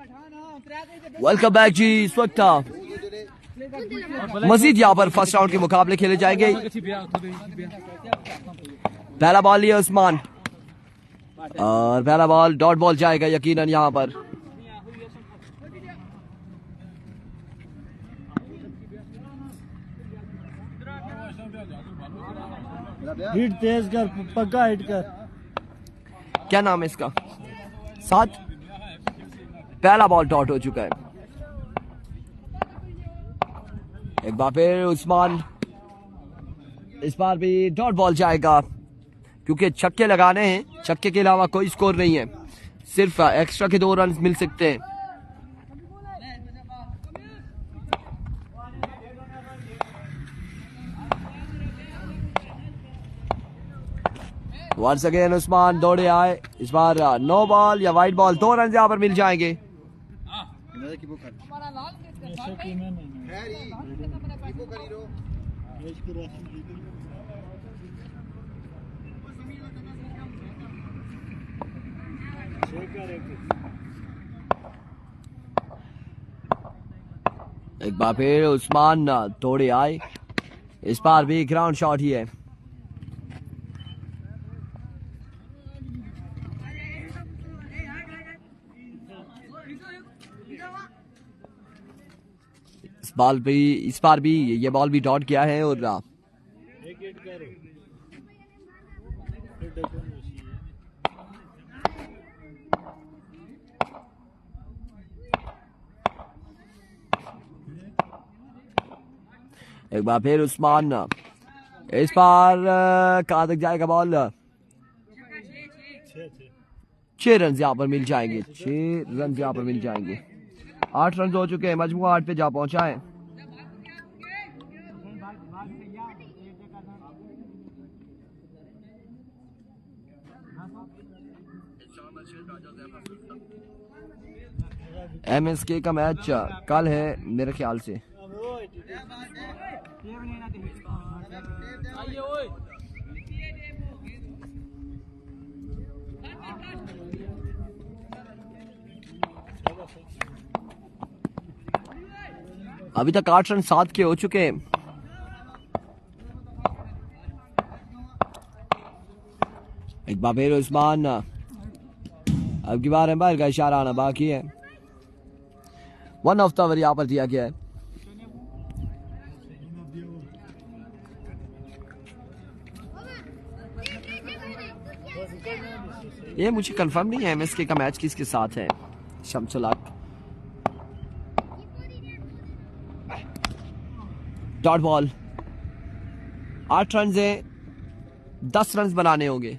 Welcome back जी। इस वक्त मजीद यहाँ पर फर्स्ट राउंड के मुकाबले खेले जाएंगे। पहला बॉल लिया उस्मान और पहला बॉल डॉट बॉल जाएगा यकीनन यहाँ पर। हिट तेज कर, पक्का हिट कर। क्या नाम है इसका? 7। पहला बॉल डॉट हो चुका है। एक बार फिर उस्मान, इस बार भी डॉट बॉल जाएगा क्योंकि छक्के लगाने हैं। छक्के के अलावा कोई स्कोर नहीं है, सिर्फ एक्स्ट्रा के 2 रन मिल सकते हैं। वंस अगेन उस्मान दौड़े आए। इस बार नो बॉल या वाइड बॉल, 2 रन यहाँ पर मिल जाएंगे। एक बार फिर उस्मान दौड़े आए। इस बार भी ग्राउंड शॉट ही है। इस बार भी ये बॉल भी डॉट किया है। और एक बार फिर उस्मान, इस बार कहां तक जाएगा बॉल? 6 रन यहाँ पर मिल जाएंगे। 6 रन यहाँ पर मिल जाएंगे। 8 रन हो चुके हैं, मजमूआ 8 पे जा पहुंचा है। MSK का मैच कल है मेरे ख्याल से। अभी तक 8 रन 7 के हो चुके हैं। एक बार फिर उस्मान, अब की बार एम्पायर का इशारा आना बाकी है। 1 ऑफ द ओवर यहाँ पर दिया गया है। ये मुझे कंफर्म नहीं है MSK का मैच किसके साथ है। शमसुलाक डॉट बॉल। 8 रन है, 10 रन बनाने होंगे।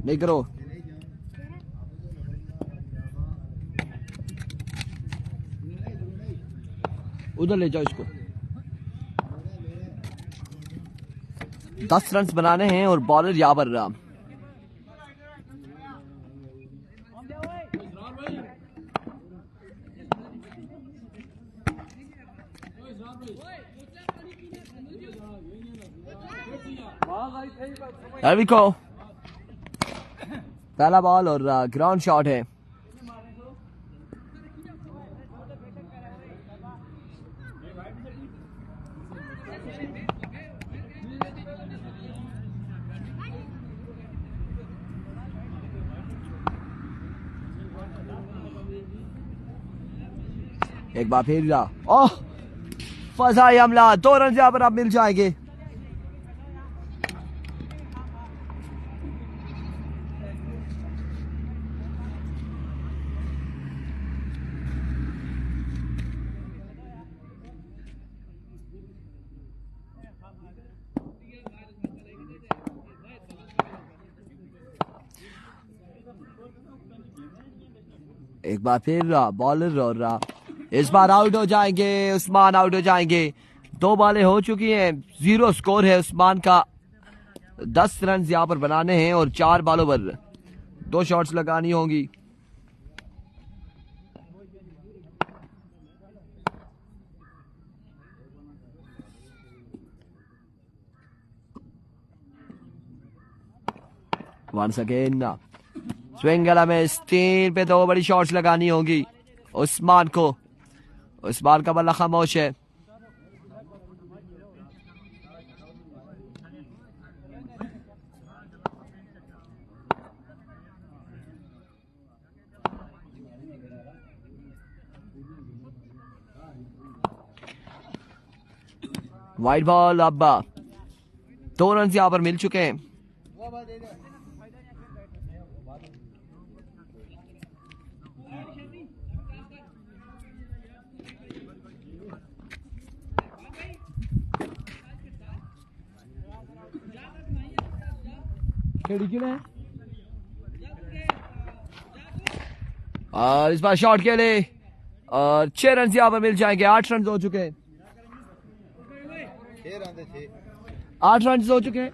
नहीं करो। उधर ले जाओ इसको। 10 रन बनाने हैं और बॉलर याबर राम। को पहला बॉल और ग्राउंड शॉट है। एक बार फिर ओह फजाई हमला। 2 रन यहाँ पर आप मिल जाएंगे। एक बार फिर बॉलर और इस बार आउट हो जाएंगे, उस्मान आउट हो जाएंगे। 2 बॉलें हो चुकी हैं, 0 स्कोर है उस्मान का। 10 रन यहाँ पर बनाने हैं और 4 बॉलों पर 2 शॉट्स लगानी होंगी। वंस अगेन स्विंग में स्टील पे 2 बड़ी शॉट्स लगानी होगी उस्मान को। उस्मान का बल्ला खामोश है। वाइड बॉल, अब 2 रन यहां पर मिल चुके हैं। और इस बार शॉट के लिए और 6 रन यहां पर मिल जाएंगे। 8 रन हो चुके हैं। 8 रन हो चुके हैं।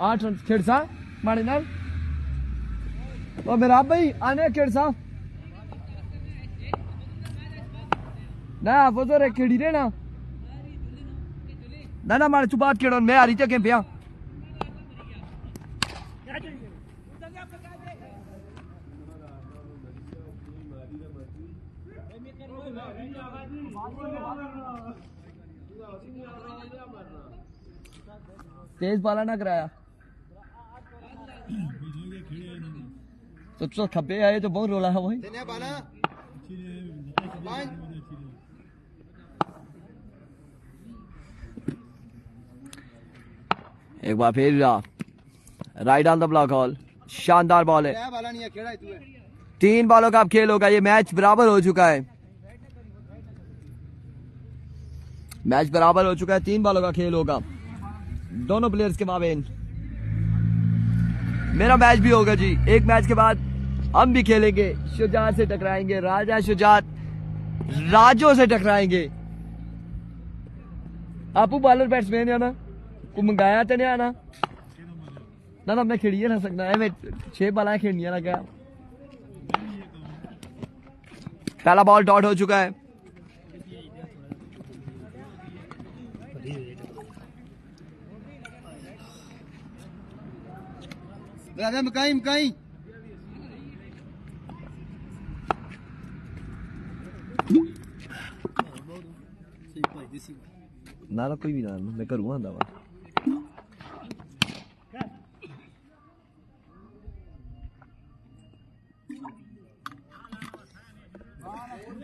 8 रन खेड़सा मारे नाल और मेरा भाई आने खेड़सा ना वो तो रे खेड़ी रे ना ना मारे तू बात खेड़ो मैं आ रही थी पिया। तेज बाला ना कराया तो खब्बे आए तो बहुत रोला है वही। एक बार फिर right on the block hall, शानदार बॉल है। 3 बॉलों का अब खेल होगा। ये मैच बराबर हो चुका है। मैच बराबर हो चुका है। 3 बॉलों का खेल होगा दोनों प्लेयर्स के माबेन। मेरा मैच भी होगा जी। एक मैच के बाद हम भी खेलेंगे। शुजात से टकराएंगे, राजा शुजात राजो से टकराएंगे। आपू बॉलर बैट्समैन है ना, को मंगाया तो नहीं आना ना मैं खेड़िए ना सकना है। मैं 6 बाल खेड़नी ना क्या। पहला बॉल डॉट हो चुका है। मकाई ना कोई भी ना मैं करूँगा दावा।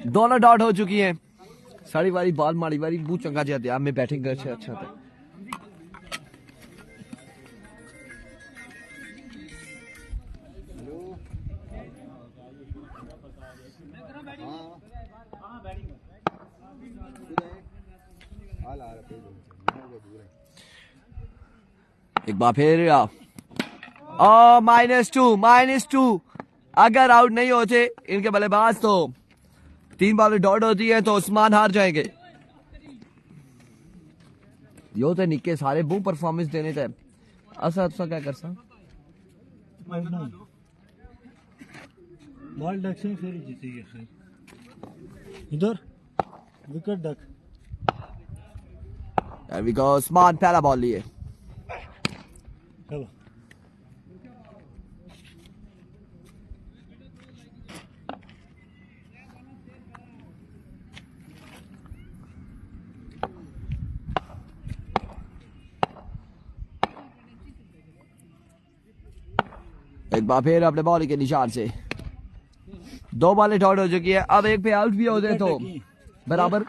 दोनों डॉट हो चुकी हैं। साड़ी वाली बॉल माड़ी वाली बहुत चंगा जाते हैं। मैं बैटिंग कर अच्छा था। एक बार फिर -2 अगर आउट नहीं होते इनके बल्लेबाज तो 3 बॉलें डॉट होती है तो उस्मान हार जाएंगे। यो तो निक्के सारे बहु परफॉर्मेंस देने थे। ऐसा क्या कर सा बॉल डक से फिर जीतेगी। इधर विकेट डक। उस्मान पहला बॉल लिए। एक बार फिर अपने बॉल के निशान से 2 बॉलें डॉट हो चुकी है। अब एक पे आउट भी हो जाए तो बराबर।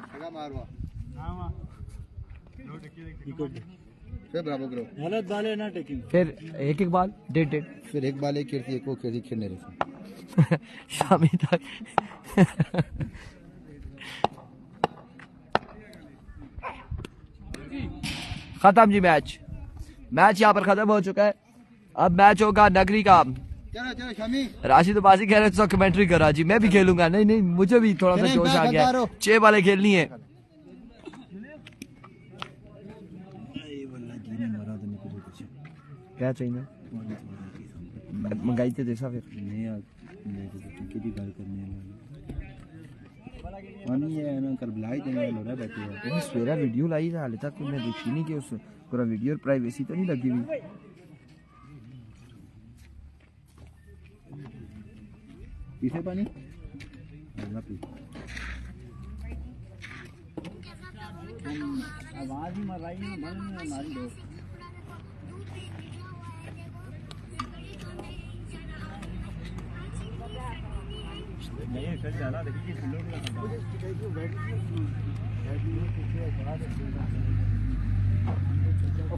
फिर एक बाल डेढ़ फिर एक बाल एक खेलती एक वो खेलने रहे शामी तक। खत्म जी। मैच यहाँ पर खत्म हो चुका है। अब मैच होगा नगरी का चलो चलो शमी राशिद अब्बासी कह रहे थे कमेंट्री करा जी, मैं भी खेलूंगा। नहीं नहीं, मुझे भी थोड़ा सा चलें, जोश आ खेलता गया। रहो। 6 बालें खेलनी है। क्या चाहिए मंगाई थे जैसा फिर सवेरा वीडियो लाई था, हाले तक मैं देखी नहीं कि उस पूरा वीडियो प्राइवेसी तो नहीं लगी हुई। पीछे पानी आवाज ही मर रही है, मन में हमारी दो नहीं सर ज्यादा देखिए किलो की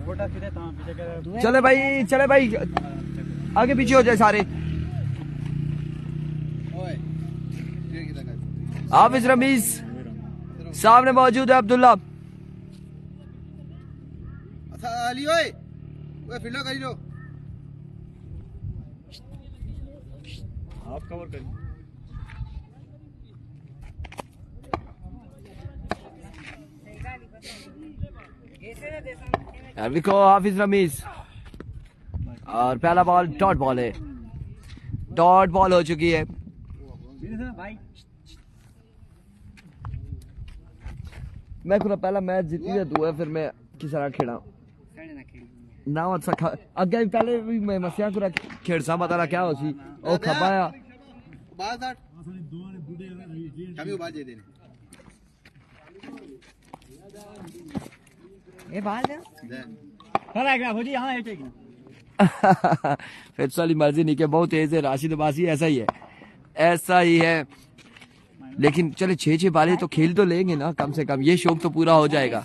फोटा फिरे तो पीछे कर चले भाई, चले भाई, आगे पीछे हो जाए सारे। ओए हाफिज रमीज सामने मौजूद है अब्दुल्ला। अच्छा अली ओए ओए फिल्डो करी लो आप कवर करिए। देखो हाफिज रमीज, और पहला बॉल डॉट बॉल है, डॉट बॉल हो चुकी है। मैं पूरा पहला मैच जीती है, दुआ फिर मैं किस तरह खेड़ा ना अच्छा अगे पहले भी मैं मसिया को खेड़सा पता क्या हो सी ओ खबाया बाल साठ शमी बाल दे देने ए बाल दे दे चला गया हो जी। हां एक फिर साली मर्जी नहीं के बहुत तेज है राशिद अब्बासी, ऐसा ही है, ऐसा ही है। लेकिन चले 6-6 बाले तो खेल तो लेंगे ना, कम से कम ये शौक तो पूरा हो जाएगा।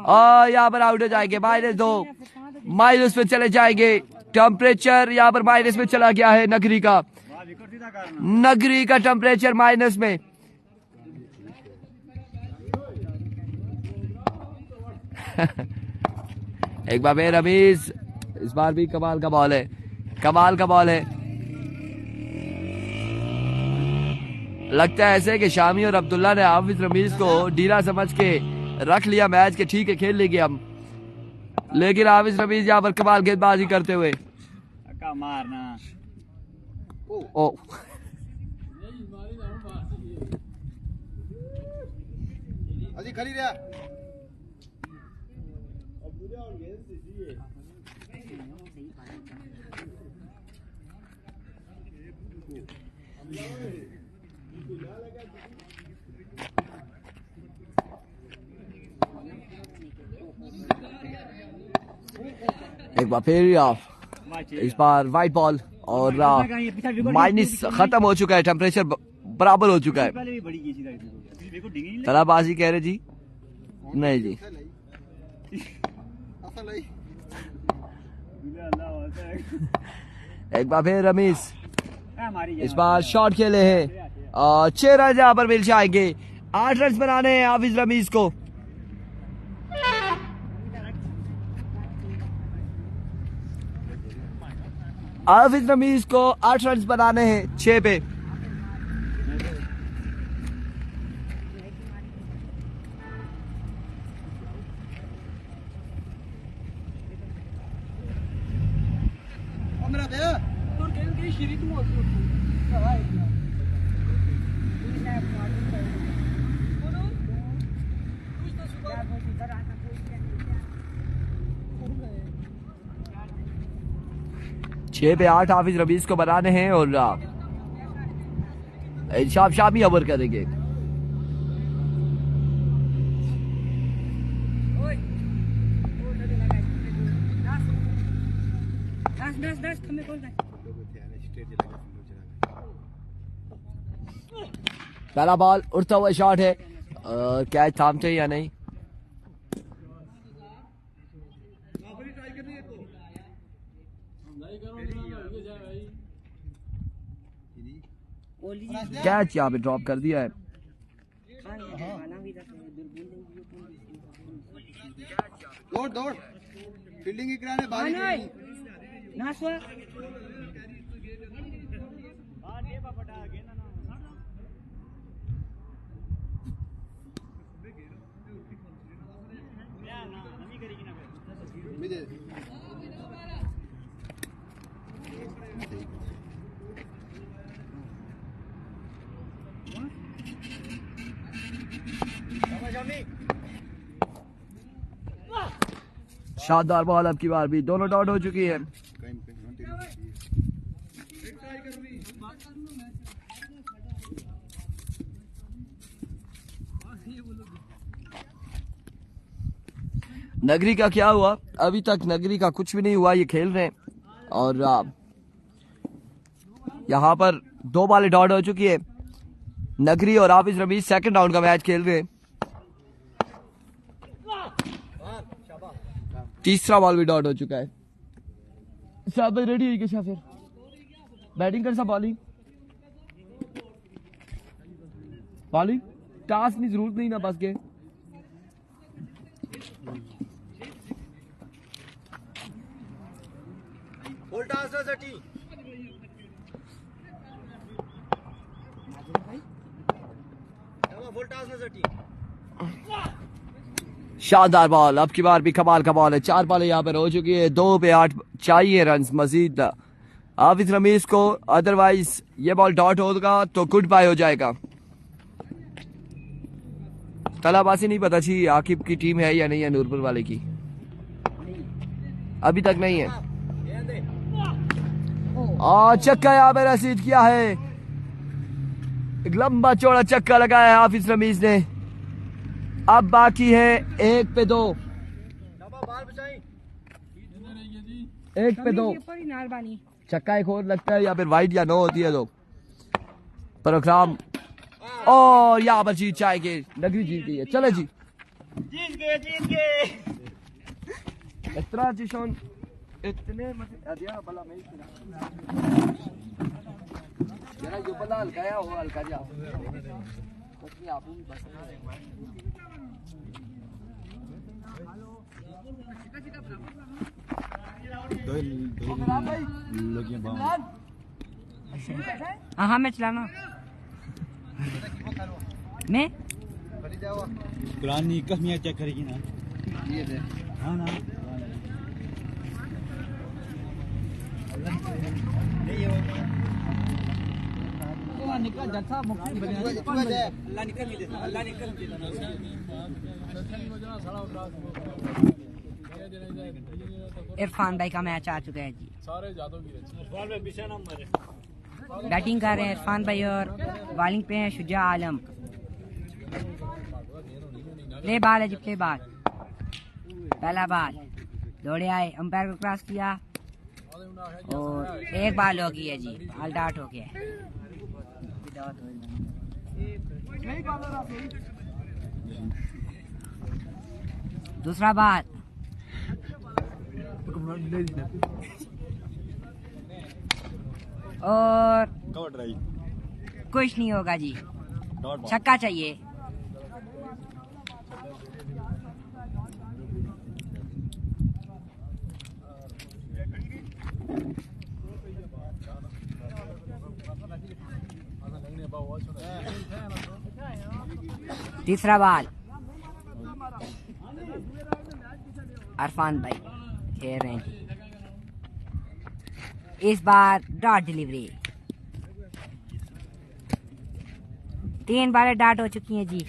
और यहाँ पर आउट हो जाएंगे, -2 माइनस में चले जाएंगे। टेम्परेचर यहाँ पर माइनस में चला गया है नगरी का, नगरी का टेम्परेचर माइनस में। एक बार फिर रमीज, इस बार भी कमाल का बॉल है, कमाल का बॉल है। लगता है ऐसे कि शामी और अब्दुल्ला ने हाफिज रमीज को ढीला समझ के रख लिया मैच के, ठीक है खेल लेंगे हम, लेकिन हाफिज रमीज यहाँ पर कमाल गेंदबाजी करते हुए मारना ओ अजी खड़ी रहा एक बार फिर इस बार वाइट बॉल और माइनस खत्म हो चुका है, टेम्परेचर बराबर हो चुका है। तलाबाजी कह रहे जी, नहीं जी एक बार फिर रमीज इस बार शॉट खेले हैं और 6 रन यहाँ पर मिल जाएंगे। 8 रन बनाने हैं हाफिज रमीज को। हाफिज रमीज को 8 रन बनाने हैं 6 पे। छह पे 8 हाफिज रमीज को बनाने हैं और शामी ओवर करेंगे। पहला बॉल उड़ता हुआ शॉट है, कैच थामते या नहीं? कैच यहाँ पे ड्रॉप कर दिया है। दौड़ दौड़ फील्डिंग ही कराने बारी शानदार बॉल अब की बार भी, दोनों डॉट हो चुकी है। नगरी का क्या हुआ? अभी तक नगरी का कुछ भी नहीं हुआ, ये खेल रहे हैं। और यहाँ पर 2 बॉलें डॉट हो चुकी है। नगरी और हाफिज रमीज सेकंड राउंड का मैच खेल रहे हैं। तीसरा बॉल भी डॉट हो चुका है। शाबाश, रेडी है क्या? फिर बैटिंग कर सा, बॉलिंग बॉलिंग टास्क की जरूरत नहीं ना बस के। Full toss was a tee. Full toss was a tee. शानदार बॉल अब की बार भी कमाल का बॉल है। 4 बॉलें यहाँ पर हो चुकी है, 2 पे 8 चाहिए रन मजीद हाफिज रमीज को, अदरवाइज ये बॉल डॉट होगा तो गुड बाय हो जाएगा। तलाबासी नहीं पता थी आकिब की टीम है या नहीं है, नूरपुर वाले की अभी तक नहीं है। चक्का यहाँ पे रसीद किया है, एक लंबा चौड़ा चक्का लगाया है हाफिज रमीज ने। अब बाकी है 1 पे 2, 1 पे 2 चक्का एक और लगता है या फिर वाइड या नो होती है तो प्रोग्राम। और यहाँ पर जीत जाएंगे, नगरी जीत गई है। चले जी, जीत गए। इतना जिशोन इतने दिया भला मैं जरा यो भला हल्का या हो हल्का जा कुछ नहीं आप बस हाँ मैं चलाना मैं पुरानी कमियां चेक करेगी ना ये दे। हाँ ना इरफान भाई का मैच आ चुका है जी। बैटिंग कर रहे हैं इरफान भाई और बॉलिंग पे हैं शुजा आलम। प्ले बॉल है जी, प्ले बॉल। पहला बॉल दौड़े आए, अंपायर को क्रॉस किया और 1 बॉल हो गई है जी, बॉल डॉट हो गया है। दूसरा बॉल और कुछ नहीं होगा जी, छक्का चाहिए। तीसरा बॉल इरफान भाई खेल रहे हैं, इस बार डॉट डिलीवरी। 3 बार डॉट हो चुकी हैं जी।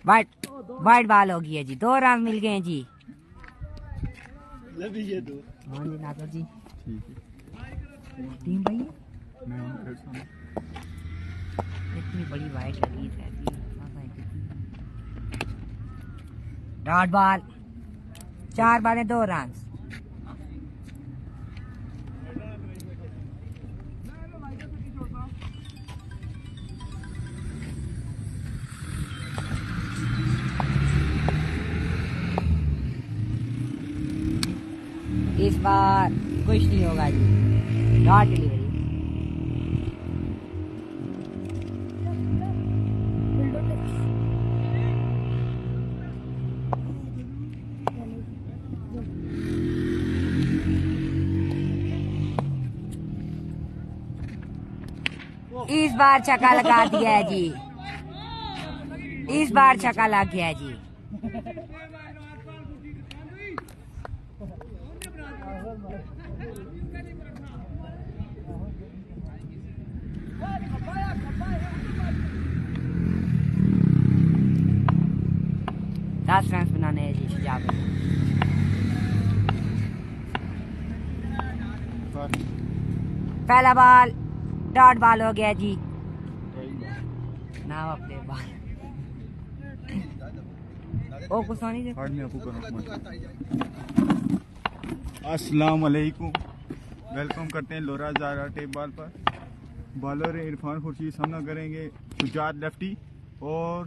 वाइट बॉल हो गई है जी, 2 रन मिल गए हैं जी। हाँ जी नागर जी टीम भाई इतनी बड़ी वाइट लगी है। डॉट बॉल, 4 बारें 2 रन। इस बार कुछ नहीं होगा जी, डॉट डिलीवरी। बार छक्का लगा दिया है जी। इस बार छक्का लग गया है जी। दस रन बनाने हैं जी शुजात भाई। पहला बॉल डॉट बॉल हो गया जी। ना अपने बॉल ओ कुछ नहीं अस्सलाम वालेकुम। वेलकम करते हैं लोरा ज़ारा टेप बॉल पर। बॉलर इरफान खुर्शीद सामना करेंगे शुजात लेफ्टी और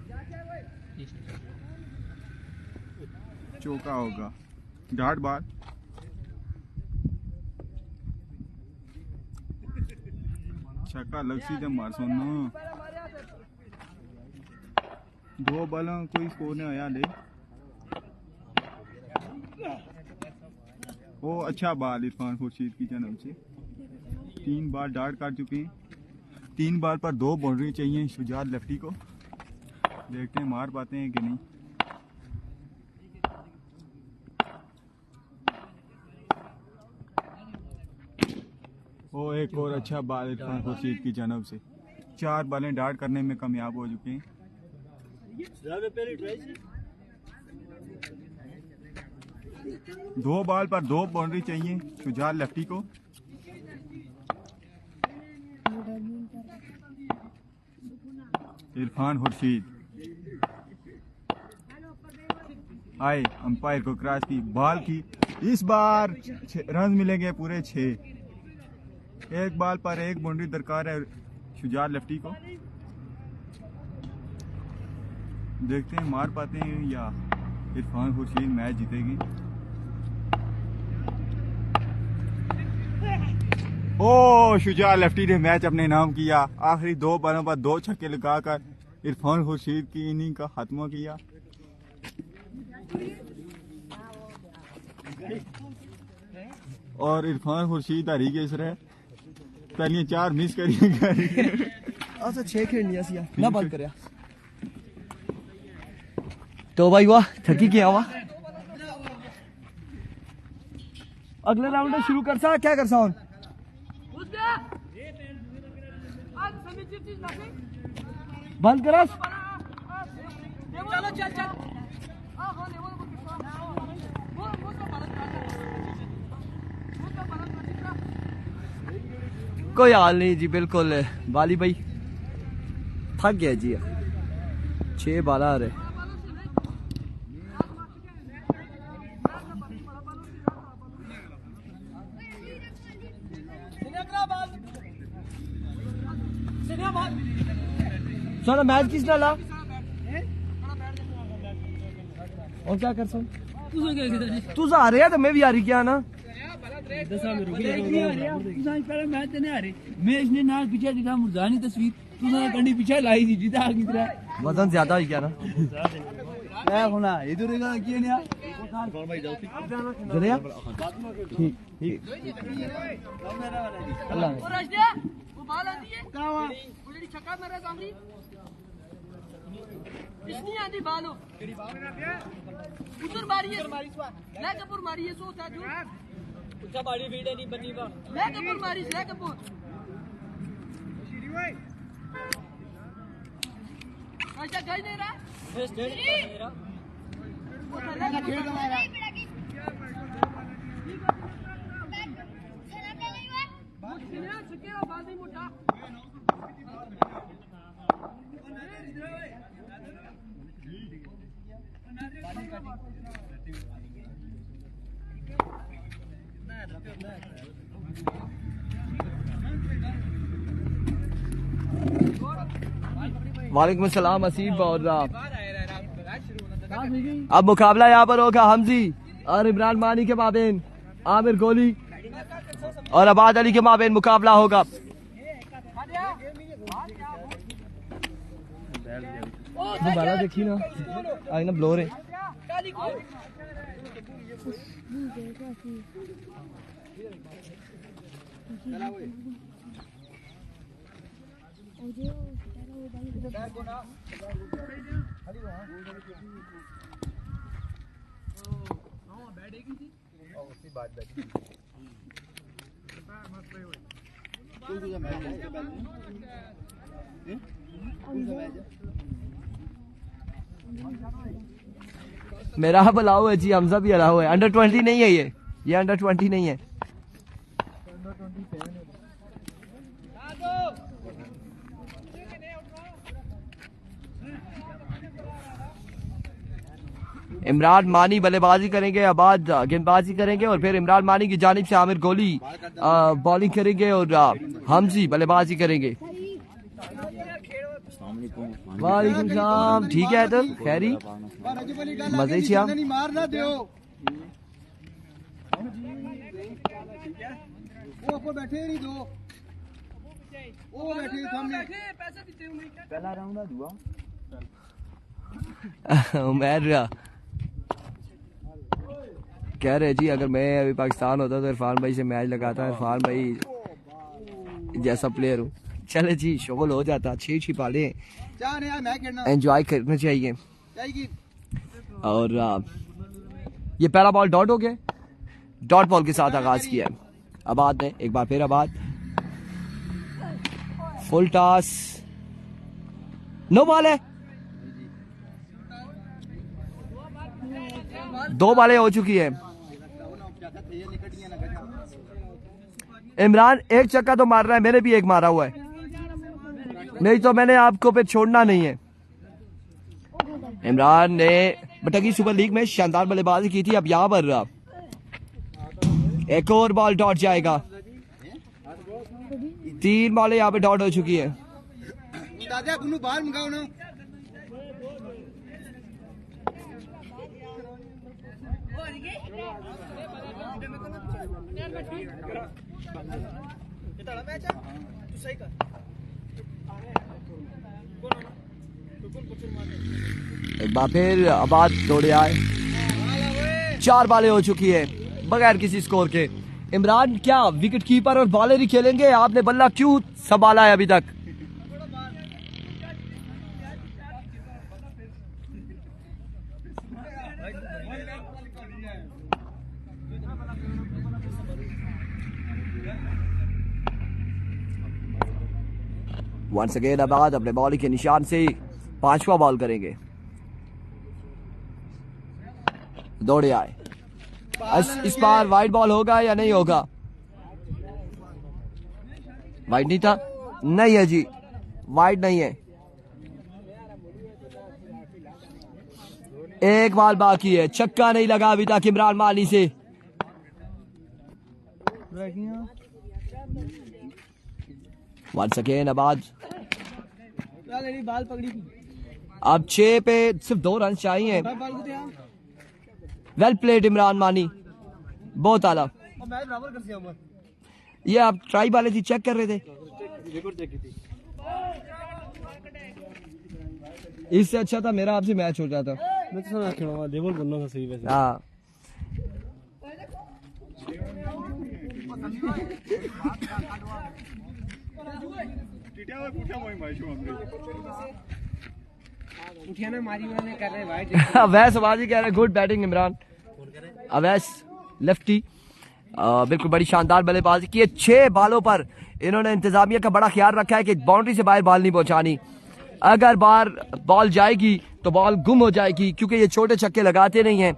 चौका होगा डॉट बॉल। छक्का लग सीधे मार सोना। दो बॉलों कोई स्कोर नहीं आया ले। ओ अच्छा बॉल इरफान खुर्शीद की जानब से। 3 बार डार्ट काट चुके हैं। 3 बार पर 2 बाउंड्री चाहिए शुजात लेफ्टी को। देखते हैं मार पाते हैं कि नहीं। ओ एक और अच्छा बॉल इरफान खुर्शीद की जानब से। 4 बॉलें डार्ट करने में कामयाब हो चुके हैं। 2 बॉल पर 2 बाउंड्री चाहिए शुजात लेफ्टी को। इरफान खुर्शीद आए अंपायर को क्रॉस की बॉल की। इस बार रन मिलेंगे पूरे 6। एक बॉल पर 1 बाउंड्री दरकार है शुजात लेफ्टी को। देखते हैं मार पाते हैं या इरफान खुर्शीद मैच जीतेगी। ओ शुजात लेफ्टी ने मैच अपने नाम किया। आखिरी 2 बॉलों पर 2 छक्के लगाकर इरफान खुर्शीद की इनिंग का खात्मा किया। और इरफान खुर्शीद हारी के इसरे पहली 4 मिस करिए अच्छा 6 खेलनी सी ना बंद करया। तो भाई वाह थकी क्या हुआ। अगले राउंड में शुरू कर सा क्या कर सा बंद करा। कोई हाल नहीं जी बिल्कुल। बाली भाई थक गया जी। 6 बाल आ रहे। चलो मैच किस डाला और क्या कर सकूं। तू आ रहा है तो मैं भी आ रही क्या ना। वजन ज्यादा हो गया ना। ठीक उधर मारी है मैं कपूर मारी है सो था जो उसका बॉडी वीडियो नहीं बनी बा मैं कपूर मारी है कपूर अच्छा गई नहीं रहा बेस्ट मेरा वो था खेल हमारा बहुत खेला सकेरा बाजी मोटा वालेकुम सलाम असीब। और अब मुकाबला यहाँ पर होगा हमजी और इमरान मानी के माबेन। आमिर गोली और अबाद अली के माबेन मुकाबला होगा। दोबारा देखी ना आई ना ब्लोर है। मेरा अलाउ है जी, हमजा भी अलाउ है। अंडर 20 नहीं है ये अंडर 20 नहीं है। इमरान मानी बल्लेबाजी करेंगे, आबाद गेंदबाजी करेंगे और फिर इमरान मानी की जानिब से आमिर गोली बॉलिंग करेंगे और हमजी बल्लेबाजी करेंगे। वालेकुम सलाम, ठीक है तो खैरी मजे से आप मारना दो वो बैठे नहीं दो वो बैठे सामने पहला राउंड दुआ उमर कह रहे जी अगर मैं अभी पाकिस्तान होता तो इरफान भाई से मैच लगाता। इरफान भाई जैसा प्लेयर हूँ। चले जी शोल हो जाता, अच्छी पाले एंजॉय करना चाहिए। और ये पहला बॉल डॉट हो गया, डॉट बॉल के साथ आगाज किया आबाद ने। एक बार फिर आबाद फुल टॉस, नो बॉल है, 2 बॉलें हो चुकी है। इमरान एक छक्का तो मार रहा है, मैंने भी एक मारा हुआ है, नहीं तो मैंने आपको पे छोड़ना नहीं है। इमरान ने बटगी सुपर लीग में शानदार बल्लेबाजी की थी। अब यहाँ पर एक और बॉल डॉट जाएगा। 3 बॉलें यहाँ पे डॉट हो चुकी है। बाहर मंगाओ ना एक बार फिर आबाद दौड़े आए। 4 बॉलें हो चुकी है बगैर किसी स्कोर के। इमरान क्या विकेट कीपर और बॉलर ही खेलेंगे? आपने बल्ला क्यों संभाला है अभी तक? वंस अगेन आबाद अपने बॉलिंग के निशान से 5वां बॉल करेंगे। दौड़े आए। इस बार वाइड बॉल होगा या नहीं होगा? वाइड नहीं था, नहीं है जी, वाइड नहीं है। एक बॉल बाकी है, छक्का नहीं लगा अभी तक इमरान मानी से। वंस अगेन आबाद। अब 6 पे सिर्फ 2 रन चाहिए। वेल प्लेड इमरान मानी, बहुत आला। ये आप ट्राई वाले थी, चेक कर रहे थे। इससे अच्छा था मेरा आपसे मैच हो जाता। मैं तो सुना खेलूंगा, लेवल बनना था सही वैसे। हाँ अवैस आवाजी कह रहे good batting Imran. Awais lefty बिल्कुल बड़ी शानदार बल्लेबाजी की है। 6 बॉलों पर इन्होंने इंतजामिया का बड़ा ख्याल रखा है कि बाउंड्री से बाहर बॉल नहीं पहुंचानी। अगर बाहर बॉल जाएगी तो बॉल गुम हो जाएगी, क्योंकि ये छोटे छक्के लगाते नहीं हैं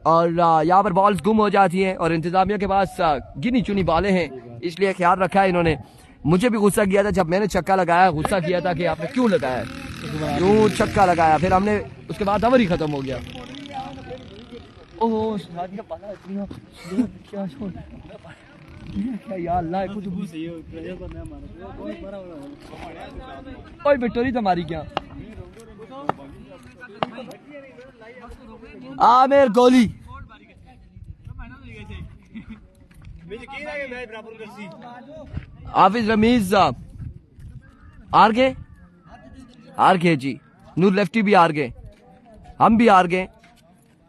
और यहाँ पर बॉल्स गुम हो जाती हैं और इंतजामिया के पास गिनी चुनी बॉलें हैं, इसलिए ख्याल रखा है इन्होंने। मुझे भी गुस्सा किया था जब मैंने छक्का लगाया, गुस्सा किया था कि आपने क्यों लगाया, क्यों छक्का लगाया। फिर हमने उसके बाद ओवर ही खत्म हो गया। ओह यार अल्लाह कुछ कोई विक्टोरी तो हमारी क्या। आमिर गोली हाफिज रमीज हार गए जी। नूर लेफ्टी भी हार गए, हम भी हार गए,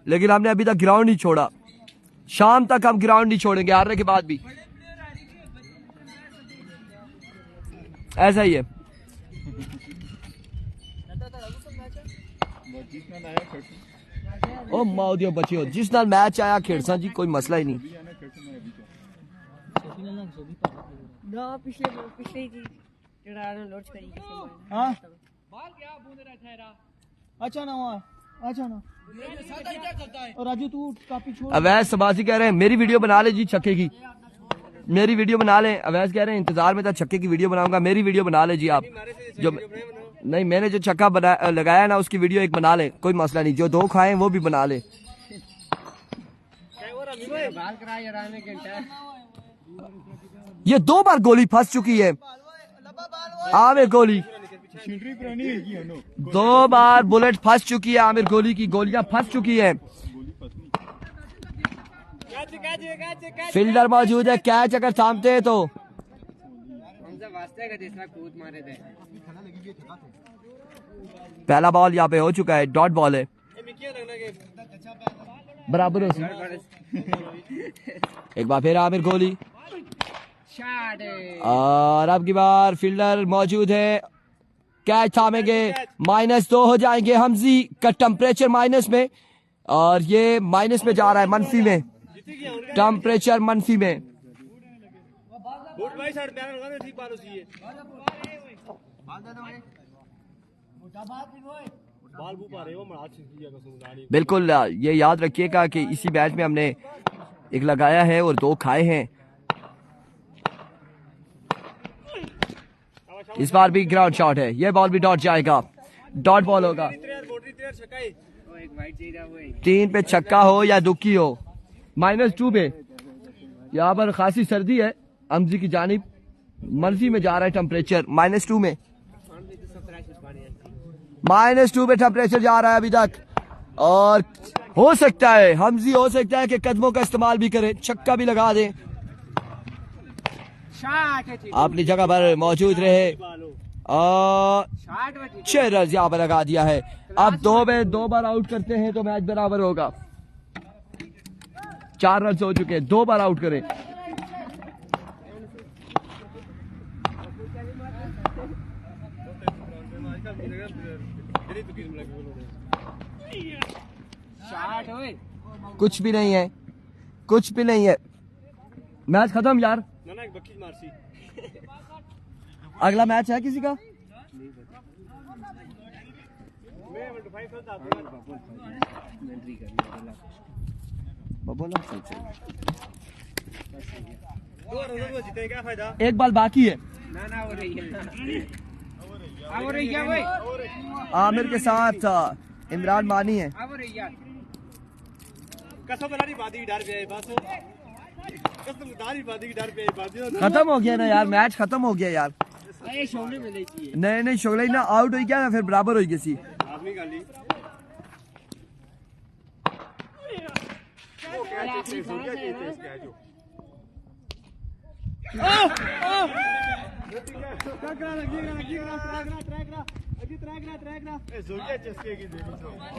लेकिन हमने अभी तक ग्राउंड नहीं छोड़ा। शाम तक हम ग्राउंड नहीं छोड़ेंगे हारने के बाद भी, ऐसा ही है। ओ माओ दियो बचियो जिस नाल मैच आया खेड़सा जी कोई मसला ही नहीं ना पिछले पिछले ही जड़ा लोड करी किसी हाँ अच्छा ना वहाँ अच्छा ना और राजू तू काफी छोड़ अवैस सबासी कह रहे हैं मेरी वीडियो बना ले जी छक्के की मेरी वीडियो बना ले अवैस कह रहे हैं इंतजार में था छक्के की वीडियो बनाऊंगा मेरी वीडियो बना ले जी आप जो नहीं मैंने जो छक्का लगाया ना उसकी वीडियो एक बना ले कोई मसला नहीं जो 2 खाए वो भी बना ले ये 2 बार गोली फंस चुकी है आमिर गोली 2 बार बुलेट फंस चुकी है आमिर गोली की गोलियां फंस चुकी है फील्डर मौजूद है कैच अगर थामते हैं तो पहला बॉल यहाँ पे हो चुका है डॉट बॉल है बराबर हो एक बार फिर आमिर गोली और अब की बार फील्डर मौजूद है कैच थामेंगे -2 हो जाएंगे हमजी का टेम्परेचर माइनस में और ये माइनस में जा रहा है मनफी में टेम्परेचर मनफी में बिल्कुल ये याद रखिएगा कि इसी मैच में हमने एक लगाया है और 2 खाए हैं इस बार भी ग्राउंड शॉट है ये बॉल भी डॉट जाएगा डॉट बॉल होगा 3 पे छक्का हो या दुक्की हो -2 पे यहाँ पर खासी सर्दी है अमजी की जानिब मनफी में जा रहा है टेम्परेचर -2 में -2 पे टेम्परेचर जा रहा है अभी तक और हो सकता है हमजी हो सकता है कि कदमों का इस्तेमाल भी करें छक्का भी लगा दें अपनी जगह पर मौजूद रहे और 6 रन यहाँ पर लगा दिया है अब 2 में 2 बार आउट करते हैं तो मैच बराबर होगा 4 रन हो चुके हैं 2 बार आउट करें कुछ भी नहीं है कुछ भी नहीं है मैच खत्म यार अगला मैच है किसी का एक बाल बाकी है आमिर के साथ इमरान मानी है खत्म हो गया ना यार मैच खत्म हो गया यार नहीं शोले ना आउट हो गया ना फिर बराबर हो गई सी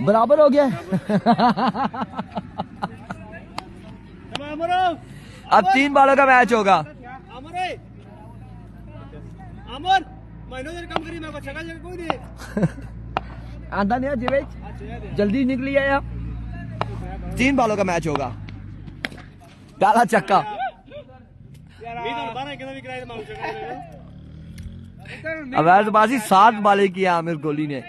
बराबर हो गया अब 3 बालों का मैच होगा आंदा नहीं जिवे जल्दी निकली है यार 3 बालों का मैच होगा पहला छक्का अवैधबाजी 7 बाले किया आमिर कोहली ने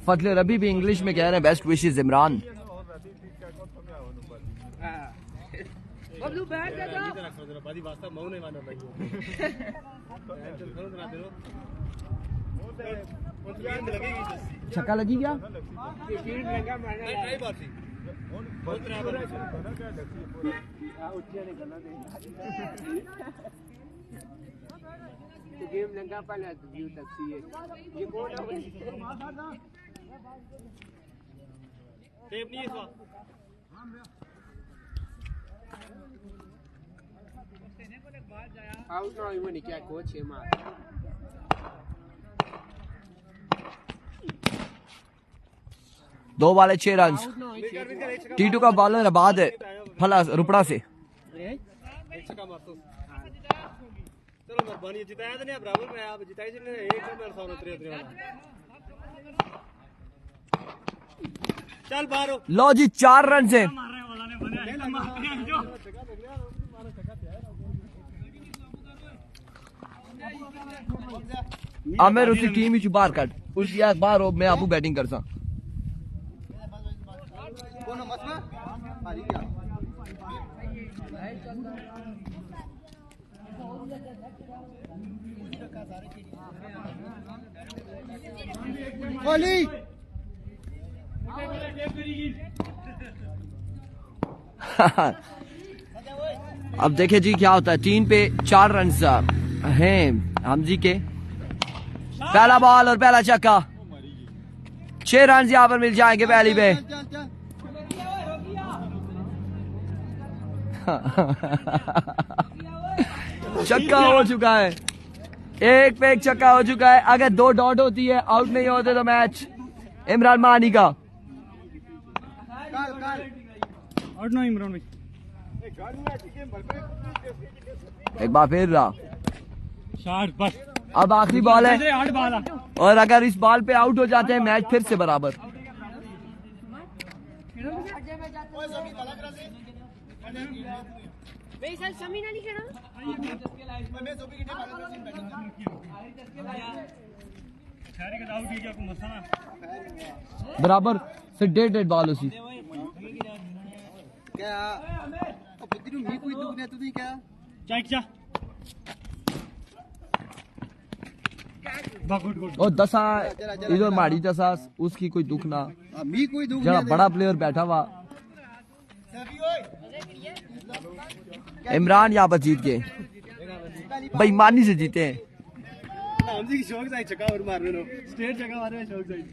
फजले रबी भी इंग्लिश में कह रहे हैं बेस्ट विशेस इमरान छक्का लगी क्या गेम लंगा पहले व्यू तक ये कौन है टेप नहीं है इस आउट ना हुई क्या कोच है मार 2 बाले 6 रन। T2 का बॉलर आबाद है फला रुपड़ा से। चलो मेहरबानी जिताया तो नहीं बराबर में आप जिताई से 193 चल बाहर लो जी 4 रन से आमिर उसकी टीम ही बाहर कट उसकी बाहर हो मैं आपको बैटिंग कर सा अब देखे जी क्या होता है। 3 पे 4 रन हैं हमजी के। पहला बॉल और पहला छक्का। 6 रन यहाँ पर मिल जाएंगे पहली पे। छक्का हो चुका है। 1 पे 1 छक्का हो चुका है। अगर 2 डॉट होती है आउट नहीं होते तो मैच इमरान मानी का। आउट ना इमरान भाई। एक बार फिर रहा। शॉट बस। अब आखिरी बॉल है 8 बॉल और अगर इस बॉल पे आउट हो जाते हैं मैच फिर से बराबर। बराबर से 1.5 बॉल उसी क्या मी कोई दुख नहीं तुझे क्या चाचा गुड गुड और 10 इधर माड़ी 10 उसकी कोई दुख ना। मी कोई दुख जरा बड़ा प्लेयर बैठा हुआ इमरान यहाँ पर जीत गए। बेईमानी से जीते हैं। हमजी की शौक जाई छक्का और मारने नो स्ट्रेट छक्का मारने में शौक जाई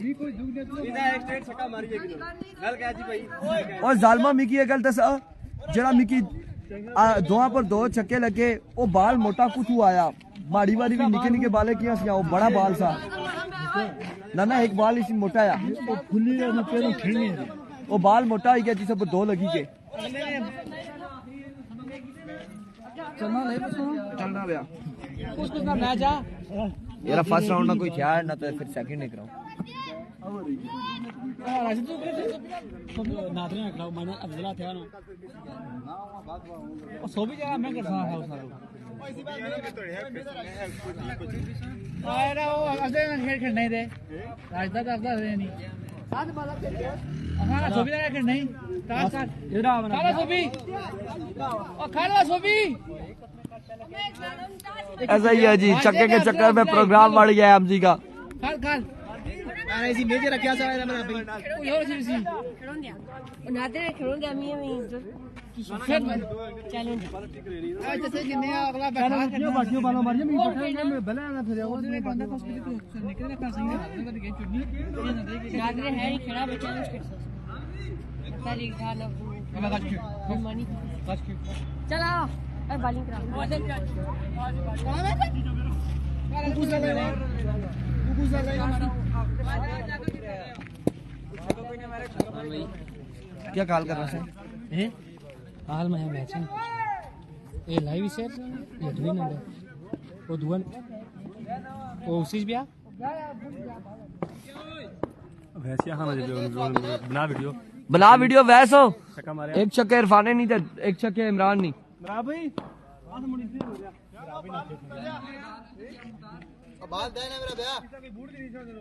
मी कोई दुख नहीं सीधा एक स्ट्रेट छक्का मारी है किलो गल कह जी भाई और जालमा मिकी गल दस जरा मिकी 2 पर 2 छक्के लगे वो बाल मोटा कुछ आया माड़ी वाली भी निके निके बाले किया वो बड़ा बाल सा ना एक बाल इसी मोटा आया खुली है पेरों खेलनी है वो बाल मोटा ही गया जिस पर 2 लगी के चलना भैया उसको ना मैच आ यार फर्स्ट राउंड में कोई था ना तो फिर सेकंड नहीं कराऊं नादरे में खड़ा मैंने अब्दुल्ला था ना और सो भी जगह मैं कर सकता था सारा अरे वो अजय ना खेल नहीं दे राजदा अब्दुल्ला दे नहीं साथ बाला हमारा सोबी ना खेल नहीं काट इधर आ खाला सोबी और खाला सोबी ऐसा ही है जी छक्के के चक्कर में प्रोग्राम बढ़ गया है हमजी का। खाल खाल अरे इसी मेजर रखा सा है मेरा भाई और सी सी नादरे खेलोगे अमी चैलेंज आज जैसे कि नया अगला बैठा क्यों बाकियों वाला मार मैं पता मैं भले ना फिर वो उसने बंदा को निकलने का सही है गेम चुन्नी नादरे है ही खेला बच्चा चैलेंज कर सकता तारीख खाना मनी चलो अरे बॉलिंग करा क्या कॉल कर रहा है हाल में है मैच ये लाइव सर ये दुई नंबर वो दुवन वो उसी भी आ वैसे यहां बना वीडियो वैस हो छक्का मारे 1 छक्के इरफान नहीं थे 1 छक्के इमरान नहीं बराबर भाई आज मुड़ी से हो गया अब बात दे ना मेरा भैया बूट के नीचे दे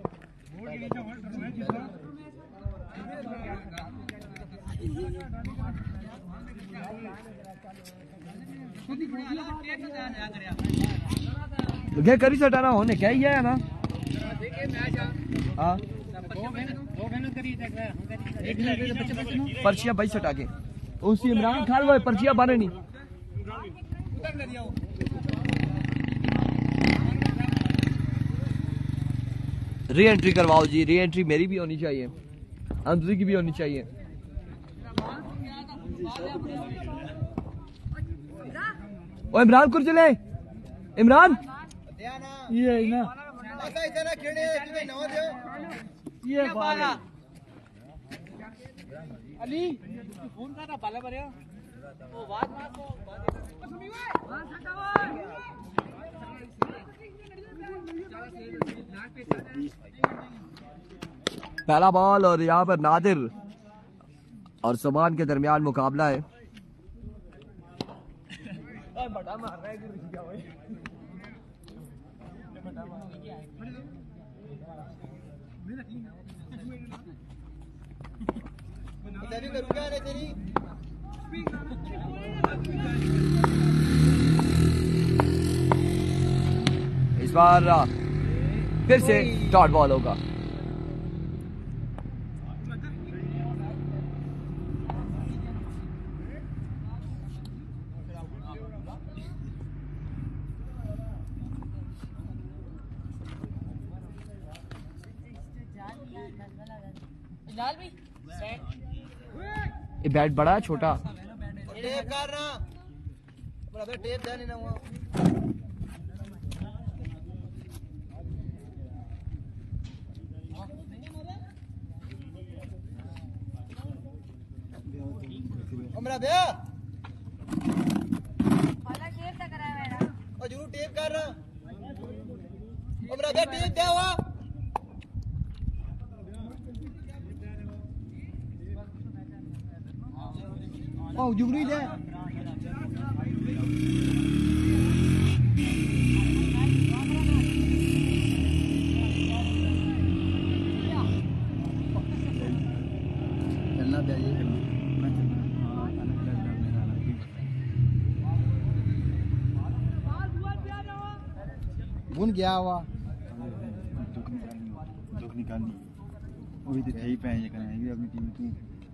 बूट के नीचे घे करी सटाना होने क्या ही है ना हाँ पर्चियां भाई सटा के उसी इमरान खान वो पर्चियां बने नहीं री एंट्री करवाओ जी री एंट्री मेरी भी होनी चाहिए अंजलि की भी होनी चाहिए ओ इमरान कुछ चले इमरान ये ना ऐसा इधर ना खेड़े तुम्हें नवा दो ये बाल है। अली फोन कर रहा बाला भरे वो बात मार को पहला बॉल और यहाँ पर नादिर और सुभान के दरमियान मुकाबला है। तेरी करूंगा ना तेरी इस बार फिर से डॉट बॉल होगा। लाल भाई ये बैट बड़ा है छोटा? टेप कर रहा बराबर टेप देने ना हुआ हमरा बे वाला टेप तक करा मेरा और जरूर टेप कर रहा हमरा बे टेप दे हुआ ओ जुगरी दे चलना चाहिए बुन गया हुआ दुख निकालनी वही तो सही पे ये करेंगे अपनी टीम तू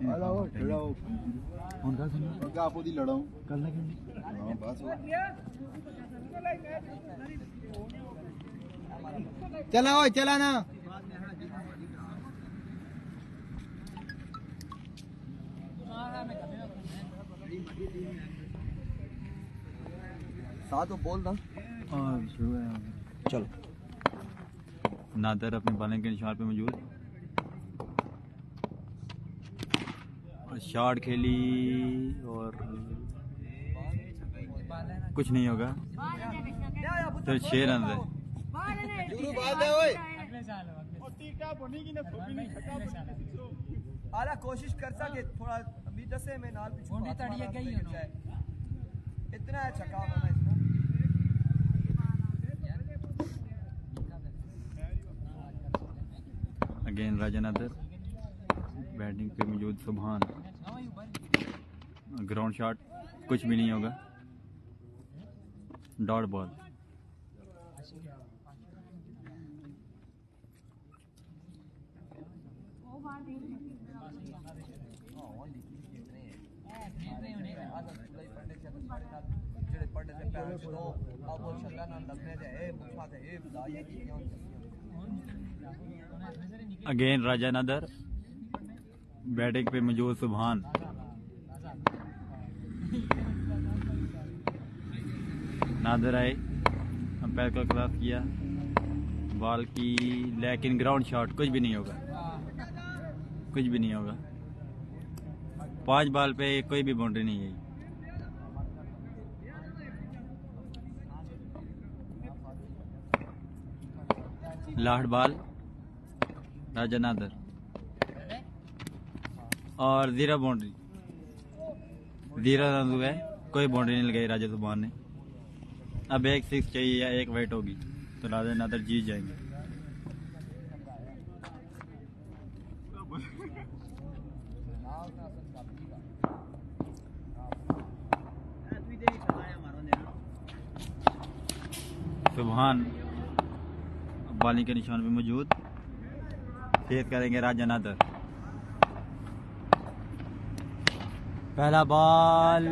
हेलो हेलो फोन कर सुन क्या आपो दी लड़ाऊं कर लगे हां बस चला ओए चला ना साथ तो बोल ना। शुरू है चलो नादर अपने बॉलिंग के निशान पे मौजूद और शॉट खेली और कुछ नहीं होगा तो 6 रन है जुगरू बात है ओए आला कोशिश कर सके थोड़ा अभी 10 में नाल पिछू इतना है छक्का होना इसमें। अगेन राजा नादर बैटिंग पे मौजूद सुभान ग्राउंड शॉट कुछ भी नहीं होगा डॉट बॉल अगेन राजा नादर बैटिंग पे मौजूद सुभान नादर आए अंपायर को क्रॉस किया बॉल की लेकिन ग्राउंड शॉट कुछ भी नहीं होगा कुछ भी नहीं होगा 5 बॉल पे कोई भी बाउंड्री नहीं है लास्ट बॉल राजा नादर और 0 बाउंड्री 0 रन हुए कोई बाउंड्री नहीं लगाई राजा सुभान ने अब एक 6 चाहिए या एक वाइट होगी तो राजा नादर जीत जाएंगे सुभान बॉलिंग के निशान पे मौजूद फेस करेंगे राजा नादर पहला बॉल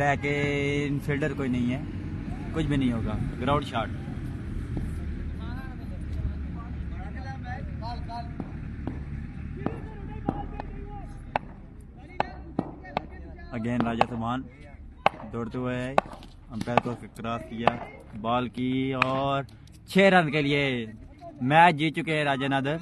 लेकिन फील्डर कोई नहीं है कुछ भी नहीं होगा ग्राउंड शॉट अगेन राजा सुभान दौड़ते हुए अंपायर को क्रॉस किया बॉल की और 6 रन के लिए मैच जीत चुके हैं राजा नादर।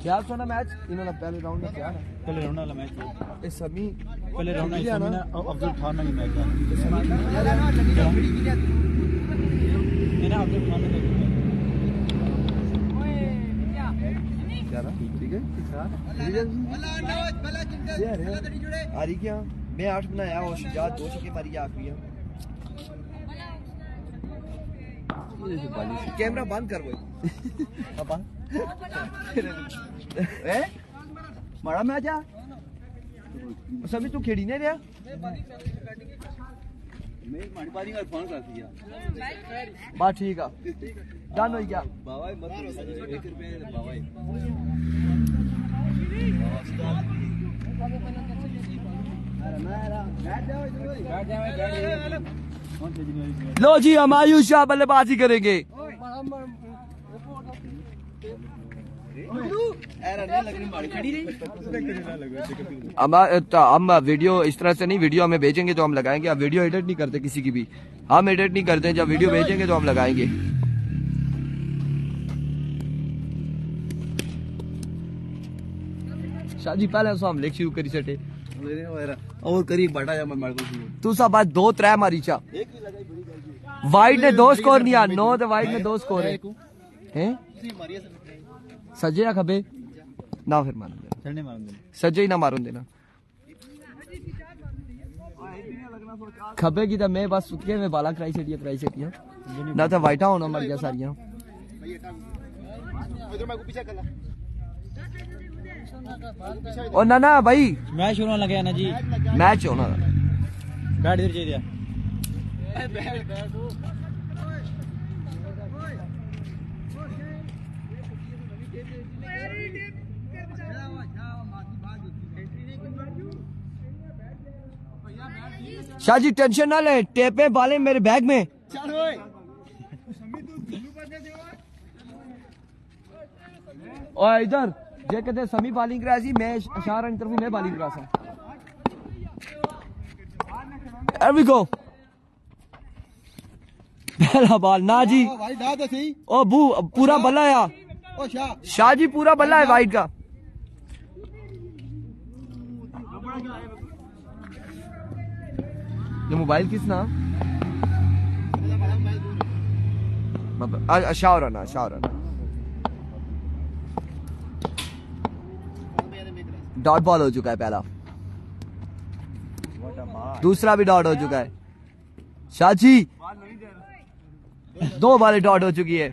क्या सुना मैच इन्होंने पहले राउंड में क्या पहले राउंड वाला मैच इस समी पहले राउंड में अफजल खान ने मैच आ रही क्या मैं 8 बनाया और शुजात 2 छक्के मारी आखिरी कैमरा बंद कर वो माड़ा मैच आ सभी तू खेड़ी नहीं रहा बात ठीक है डन हो गया लो जी हम आयुष शाह बल्लेबाजी करेंगे हम वीडियो इस तरह से नहीं, वीडियो हमें भेजेंगे तो हम लगाएंगे। अब वीडियो एडिट नहीं करते किसी की भी, हम एडिट नहीं करते, जब वीडियो भेजेंगे तो हम लगाएंगे। शादी पहले हम लिख शुरू करी सटे और करीब बटा जा मैं तू सब बात 2-3 मारी चा वाइट ने 2 स्कोर नहीं आ 9 तो वाइट ने 2 स्कोर है सजे या खबे ना फिर मारूं देना सजे ही ना मारूं देना खबे की तो मैं बस सुतके में बाला कराई सेटिया ना तो वाइटा होना मर गया सारियां ओ ना भाई मैच होने लगे ना जी मैच होना बैट इधर चाहिए शाह जी टेंशन ना ले टेपे बाले मेरे बैग में और इधर जे कहते समी बॉलिंग करा सी मैं अशार इंटरव्यू में बॉलिंग करा सा Here we go पहला बॉल ना जी ओ बू पूरा बल्ला है शाह जी पूरा बल्ला है वाइट का ये मोबाइल किस नाम शाहराना डॉट बॉल हो चुका है पहला दूसरा भी डॉट हो चुका है शाह जी 2 बालें डॉट हो चुकी है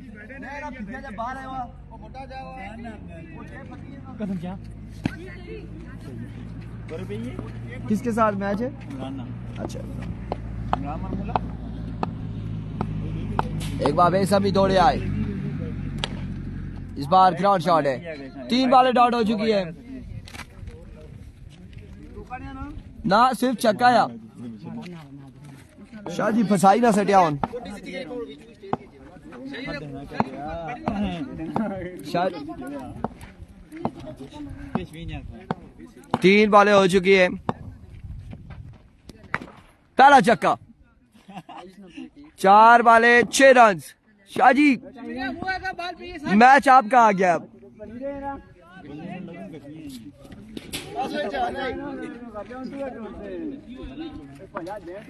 किसके साथ मैच है अच्छा एक बार बेसा भी दौड़े आए इस बार ग्राउंड शॉट है 3 बालें डॉट हो चुकी है ना सिर्फ चक्काया शाह जी फसाई ना सटिया ऑन शाह 3 बालें हो चुकी है पहला चक्का 4 बालें 6 रन शाह जी मैच आपका आ गया अब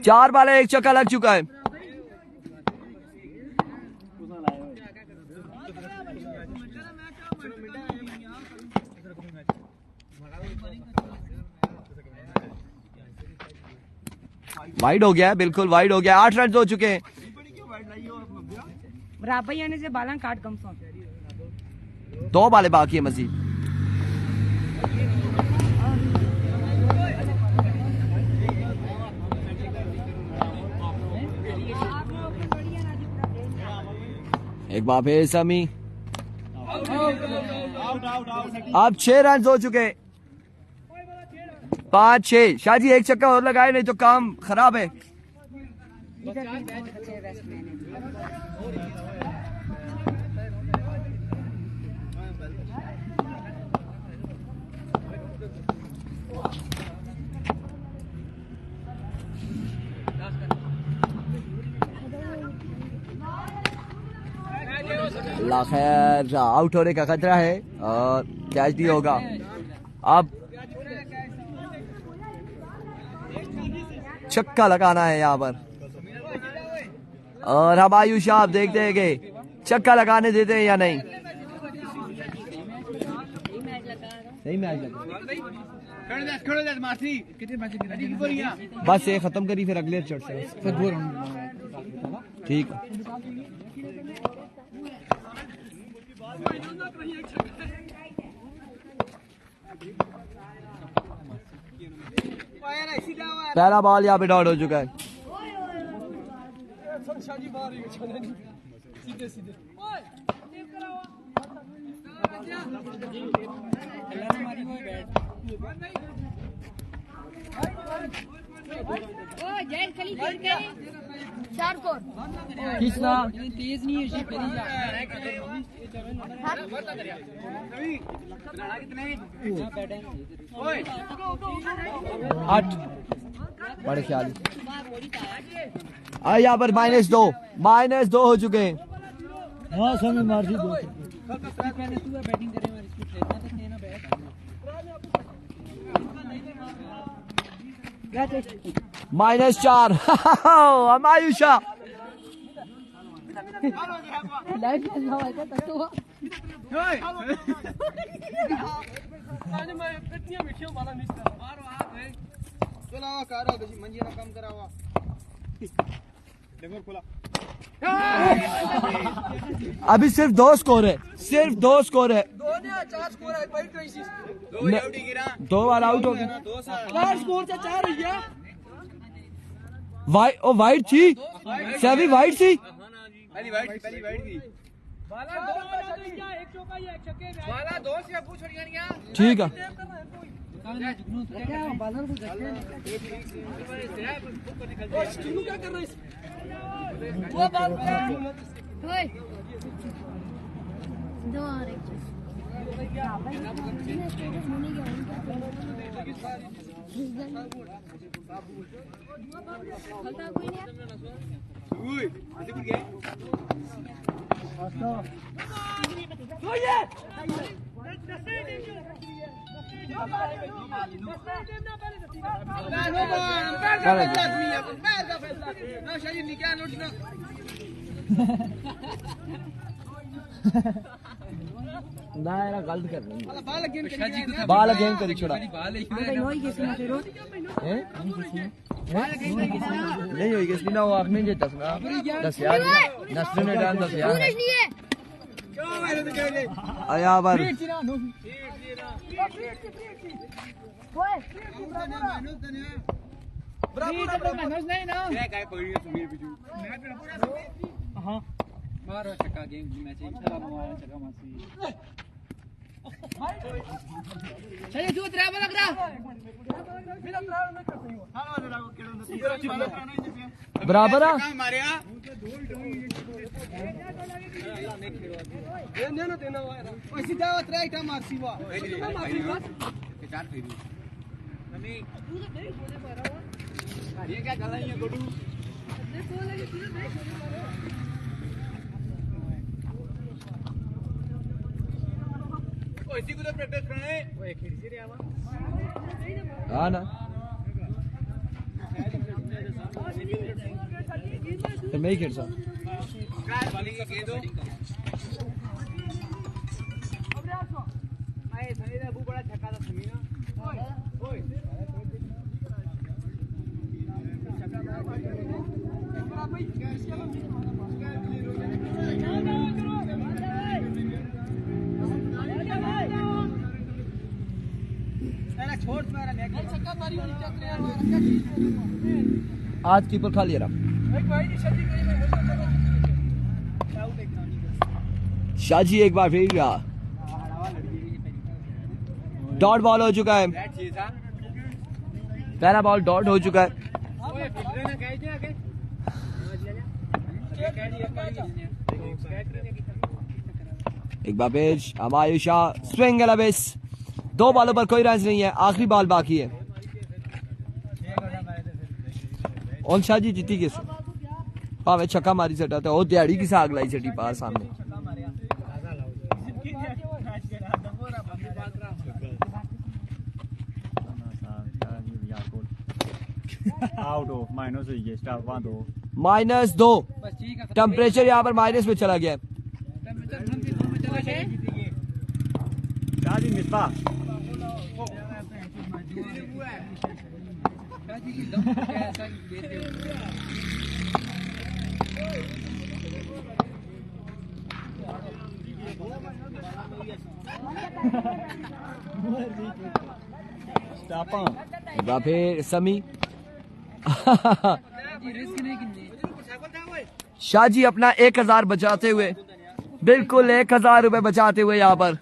4 बालें 1 चक्का लग चुका है वाइड हो गया है बिल्कुल वाइड हो गया 8 रन हो चुके हैं बराबर आने से बालन काट कम सो 2 बालें बाकी है मजीद एक बार फिर समी अब 6 रन हो चुके 5-6 शाह जी 1 चक्का और लगाए नहीं तो काम खराब है अल्लाह खैर, आउट होने का खतरा है और कैच नहीं होगा। अब छक्का लगाना है यहाँ पर और हम आयुष आप देखते हैं कि छक्का लगाने देते हैं या नहीं। सही मैच लगा, बस ये खत्म करी फिर अगले चढ़ से ठीक है। पहला बॉल यहाँ पे डॉट हो चुका है। किसना तेज नहीं है आठ बड़े ख्याल। यहाँ पर -2 हो चुके हैं। हाँ समय मार्जी दो -4 अमायुषा अभी सिर्फ 2 स्कोर है, सिर्फ 2 स्कोर है। 2 बार आउट हो गया। 4 स्कोर से 4 हुई है। वाइट थी, सेवी वाइट थी। पहली वाइट थी। ठीक है। क्या कर रहे ना यार गलत कर रहे हैं। बाल गेम करी छोड़ा नहीं होई किसने ना वो आखने जे 10 यार नस्र ने डाल 10 यार आया बार मारो छक्का गेम मैच इंशाल्लाह मारो छक्का मासी चलिए तू ड्राइवर लग रहा बराबर आ देना पैसे जाओ ट्राइटा मारसी वा ये क्या कर रही है गोडू इसी को तो प्रैक्टिस करना है वो एक खिड़की रे आवा हां ना तो मैं ही खेल सा कार वाली का दे दो आए सही रे बड़ा छक्का था समीना ओए आज कीपर खा लिया शाजी एक बार फिर गया। डॉट बॉल हो चुका है, पहला बॉल डॉट हो चुका है। एक बार पेश अमायुषा स्विंग एलबेस 2 बॉलों पर कोई रन नहीं है, आखिरी बॉल बाकी है। और शाजी जीती किस हाँ छक्का मारी सटा था वो दिहाड़ी की साग लाई सटी पार सामने आउट हो माइनस हो गया स्टाफ 1 2 -2 बस ठीक है टेम्परेचर यहाँ पर माइनस में चला गया। शादी मिसबा स्टापा फिर समी शाह जी अपना 1000 बचाते हुए, बिल्कुल 1000 रुपए बचाते हुए यहाँ पर।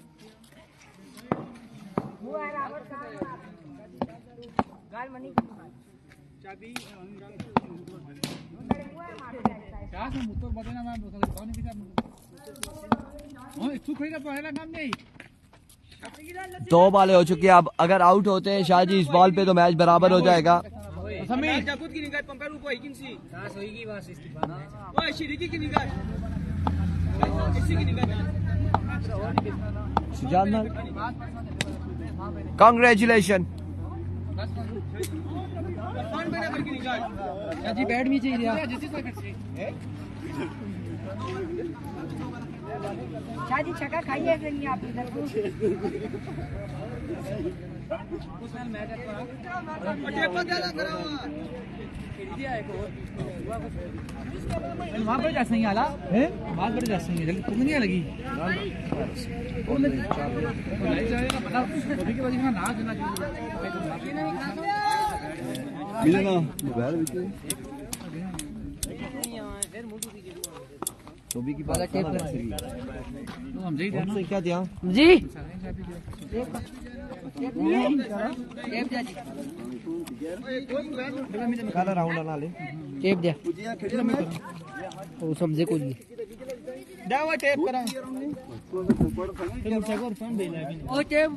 दो बॉलें हो चुकी है। अब अगर आउट होते हैं शाह जी इस बॉल पे तो मैच बराबर हो जाएगा। कांग्रेचुलेशन। जी बैट भी चाहिए शादी छक्का खाइए फिर नहीं आप इधर को वहाँ पर जा सही आला है वहाँ पर जा सही जल्दी तुम नहीं लगी अभी के बाद ना देना मिलना मोबाइल तो भी की बात तो हम जी से क्या दिया जी काला राउंड ना ले टेप दे वो समझे कुछ नहीं दावा टेप करा ओ टेप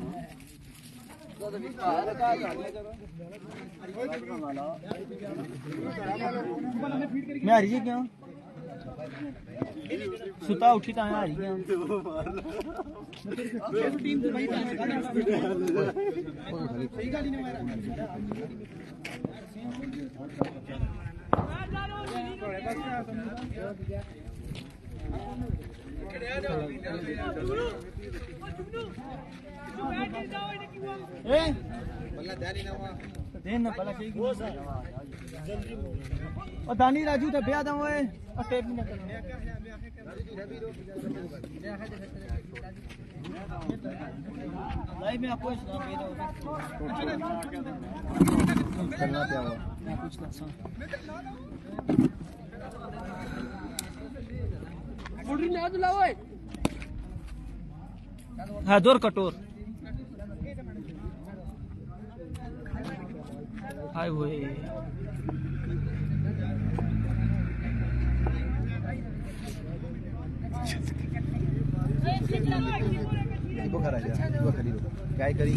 मैं आ रही है क्या सुता उठी तो आ रही है और दानी राजू तो ब्याह दम ओए और टेप नहीं करना लाइव में आपको करना क्या हुआ मैं कुछ ना हाँ दूर कटोर हाय हुए बुखार आ जा क्या करी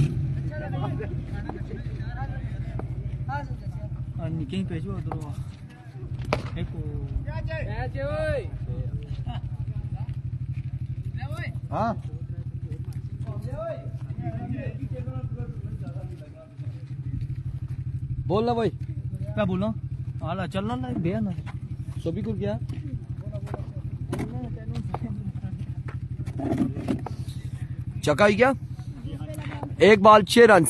निकल पेजो उधर हाँ बोल ना भाई क्या बोला हाला चलना ना भैया ना सभी को क्या चका ही क्या 1 बॉल 6 रन।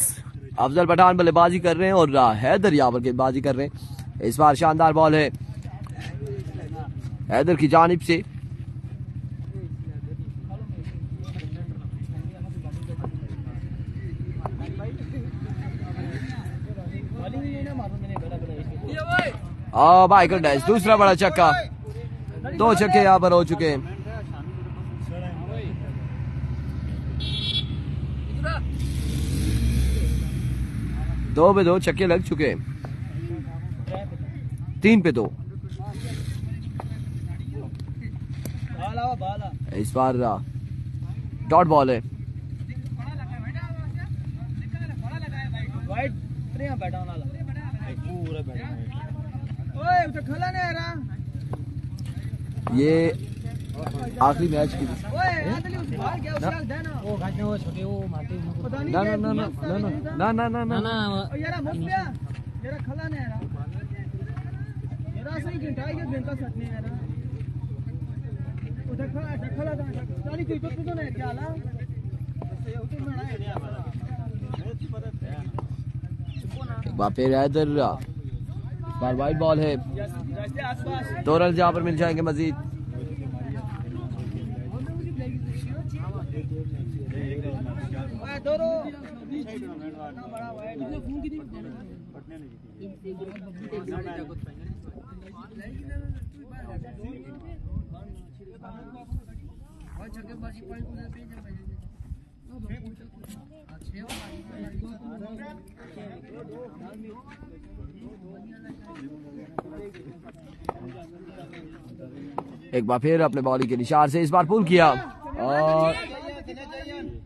अफजल पठान बल्लेबाजी कर रहे हैं और हैदर यावर गेंदबाजी कर रहे हैं। इस बार शानदार बॉल है हैदर की जानिब से। भाई गुडनेस दूसरा बड़ा छक्का। 2 छक्के यहाँ पर हो चुके हैं। दो पे 2 छक्के लग चुके हैं। 3 पे 2। इस बार डॉट बॉल है। ये आखिरी मैच की ना ना ना ना ना ना ना ना सही घंटा ये दिन का सटने है ना उधर खड़ा था चाली कोई तो नहीं क्या ला बापे इधर बार वाइड बॉल है, 2 रन यहाँ पर मिल जाएंगे मजीद। एक बार फिर अपने बॉलिंग के निशान से इस बार पुल किया और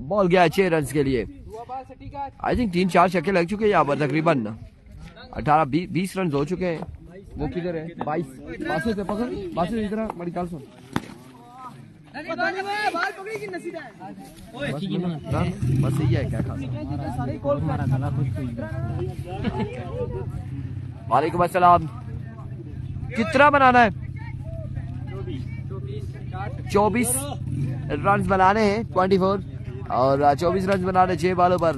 बॉल गया 6 रन के लिए। आई थिंक 3-4 छक्के लग चुके हैं यहाँ पर, तकरीबन 18-20 रन हो चुके हैं। वो किधर है 22 बासु से पकड़ बासु इधर बड़ी काल सुन बस यही है क्या खास। वालेकुम अस्सलाम, कितना बनाना है? 24 रन बनाने हैं 24 और 24 रन बनाने 6 बालों पर।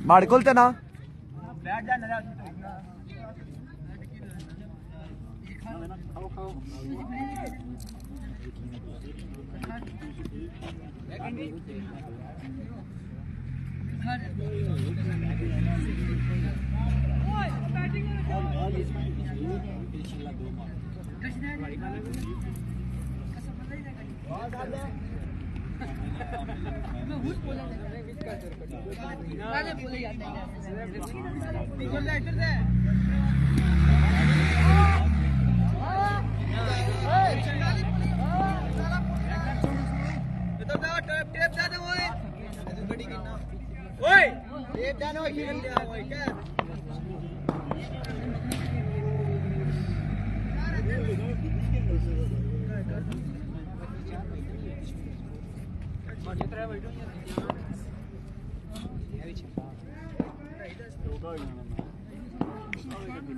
ಮಾಡ್ಕೊಳ್ತೆ ನಾ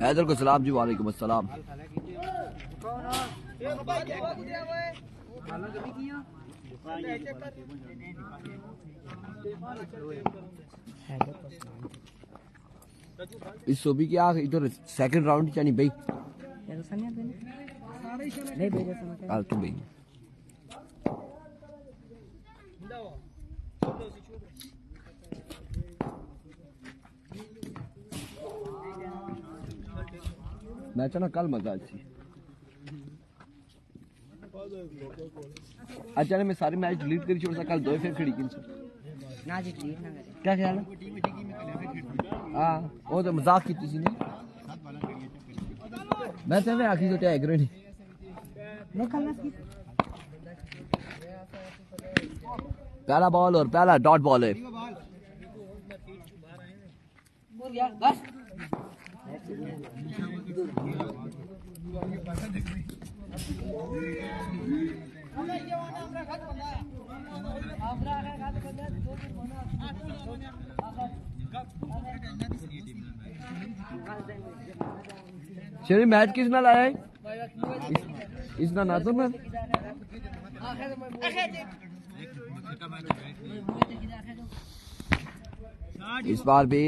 हैदर को सलाम जी। वालेकुम अस्सलाम। इस सोबी की आग इधर सेकंड राउंड चानी भाई तुम भाई मैच ना कल मजा अच्छी। अच्छा मैं सारे मैच डिलीट कर छोड़ सा, कल 2 फिर खड़ी किन ना जी डिलीट ना करे। क्या ख्याल है? हां वो तो मजाक की थी नहीं, मैं तो आखिर तो टैग रही मैं खल्लास की पहला बॉल और पहला डॉट बॉल है। बोल गया बस चलिए मैच किस नाल आया है? इस ना नाजर में इस बार भी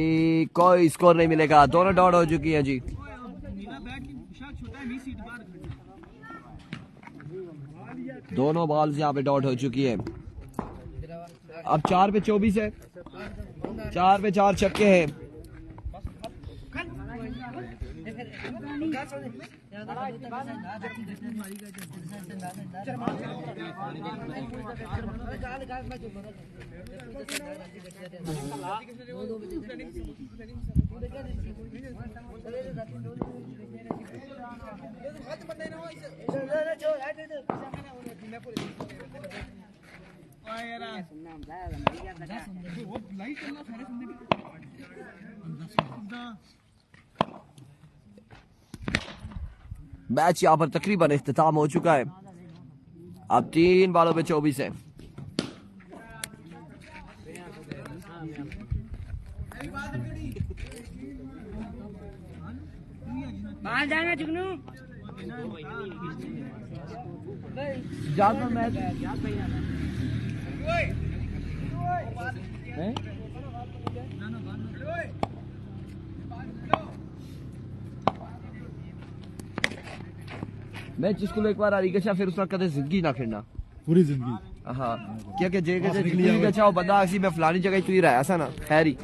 कोई स्कोर नहीं मिलेगा, दोनों डॉट हो चुकी है जी। दोनों बॉल्स यहाँ पे डॉट हो चुकी है। अब 4 पे 24 है, 4 पे 4 छक्के हैं। मैच यहाँ पर तकरीबन इख्तिताम हो चुका है। अब 3 बालों पे 24 है। बाल जाना जुगनू ज्यादा मैच मैच जिसको एक बार हारी गया फिर उसका कदे जिंदगी ना खेलना पूरी जिंदगी हाँ क्या कि जे जिंदगी गया बंदा मैं फलानी जगह तू ही रहा ऐसा ना खैर ही